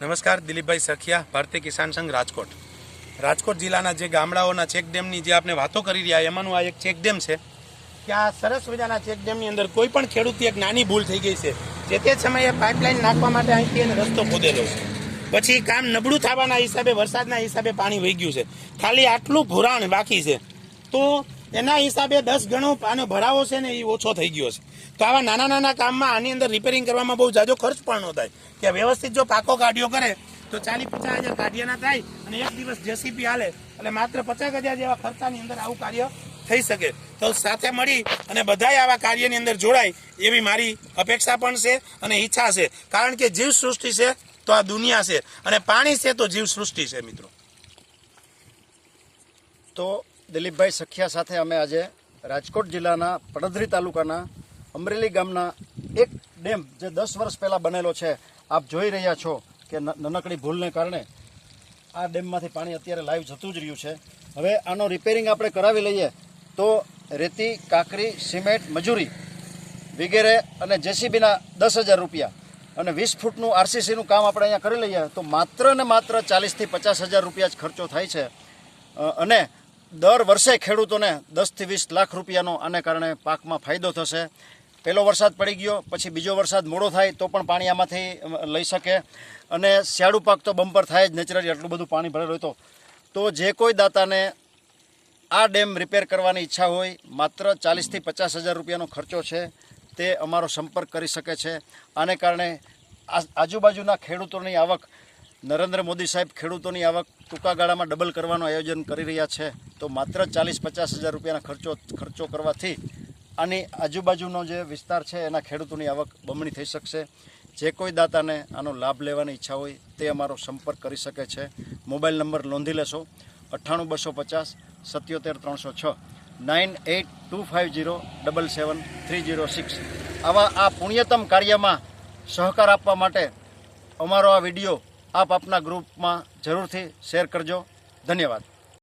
નમસ્કાર, દિલીપભાઈ સખિયા, ભારતીય કિસાન સંઘ, રાજકોટ જિલ્લાના જે ગામડાઓના ચેકડેમની જે આપણે વાતો કરી રહ્યા એમાંનું આ એક ચેકડેમ છે કે આ સરસ મજાના ચેકડેમની અંદર કોઈ પણ ખેડૂતની એક નાની ભૂલ થઈ ગઈ છે. જે તે સમયે પાઇપલાઇન નાખવા માટે અહીંથી એને રસ્તો ખોદેલો છે, પછી કામ નબળું થવાના હિસાબે વરસાદના હિસાબે પાણી વહી ગયું છે, ખાલી આટલું ભરાણ બાકી છે, તો એના હિસાબે 10 ગણો આનો ભરાવો છે ને એ ઓછો થઈ ગયો છે. તો આવા નાના કામમાં આની અંદર રિપેરિંગ કરવામાં બહુ જાજો ખર્ચ પણ ન થાય કે વ્યવસ્થિત જો પાકો કાઢ્યો કરે તો 40-50 હજાર કાઢ્યાના થાય અને એક દિવસ જેસીબી હાલે એટલે માત્ર 50 હજાર જેવા ખર્ચાની અંદર આવું કાર્ય થઈ શકે. તો સાથે મળી અને બધાય આવા કાર્યની અંદર જોડાય એવી મારી અપેક્ષા પણ છે અને ઈચ્છા છે, કારણ કે જીવ સૃષ્ટિ છે તો આ દુનિયા છે અને પાણી છે તો જીવ સૃષ્ટિ છે. મિત્રો, તો દિલીપભાઈ સખિયા સાથે અમે આજે રાજકોટ જિલ્લાના પડધરી તાલુકાના અમરેલી ગામના એક ડેમ જે 10 વર્ષ પહેલાં બનેલો છે, આપ જોઈ રહ્યા છો કે નાનકડી ભૂલને કારણે આ ડેમમાંથી પાણી અત્યારે લાઈવ જતું જ રહ્યું છે. હવે આનો રિપેરિંગ આપણે કરાવી લઈએ તો રેતી, કાંકરી, સિમેન્ટ, મજૂરી વગેરે અને જેસીબીના 10,000 રૂપિયા અને 20 ફૂટનું આરસીસીનું કામ આપણે અહીંયા કરી લઈએ તો માત્ર ને માત્ર 40,000 થી 50,000 રૂપિયા જ ખર્ચો થાય છે. અને દર વર્ષે ખેડૂતોને 10 થી 20 લાખ રૂપિયાનો આને કારણે પાકમાં ફાયદો થશે. પહેલો વરસાદ પડી ગયો પછી બીજો વરસાદ મોડો થાય તો પણ પાણી આમાંથી લઈ શકે અને શિયાળુ પાક તો બમ્પર થાય જ નેચરલી, આટલું બધું પાણી ભરેલું હોય તો જે કોઈ દાતાને આ ડેમ રિપેર કરવાની ઈચ્છા હોય માત્ર 40,000 થી 50,000 રૂપિયાનો ખર્ચો છે, તે અમારો સંપર્ક કરી શકે છે. આને કારણે આજુબાજુના ખેડૂતોની આવક, નરેન્દ્ર મોદી સાહેબ ખેડૂતોની આવક ટૂંકા ગાળામાં ડબલ કરવાનું આયોજન કરી રહ્યા છે. તો માત્ર 40-50 હજાર રૂપિયાના ખર્ચો કરવાથી આની આજુબાજુનો જે વિસ્તાર છે એના ખેડૂતોની આવક બમણી થઈ શકશે. જે કોઈ દાતાને આનો લાભ લેવાની ઈચ્છા હોય તે અમારો સંપર્ક કરી શકે છે. મોબાઈલ નંબર નોંધી લેશો: 98-250-77-306, 98-250-77306. આવા આ પુણ્યતમ કાર્યમાં સહકાર આપવા માટે અમારો આ વિડીયો આપ આપના ગ્રુપમાં જરૂરથી શેર કરજો. ધન્યવાદ.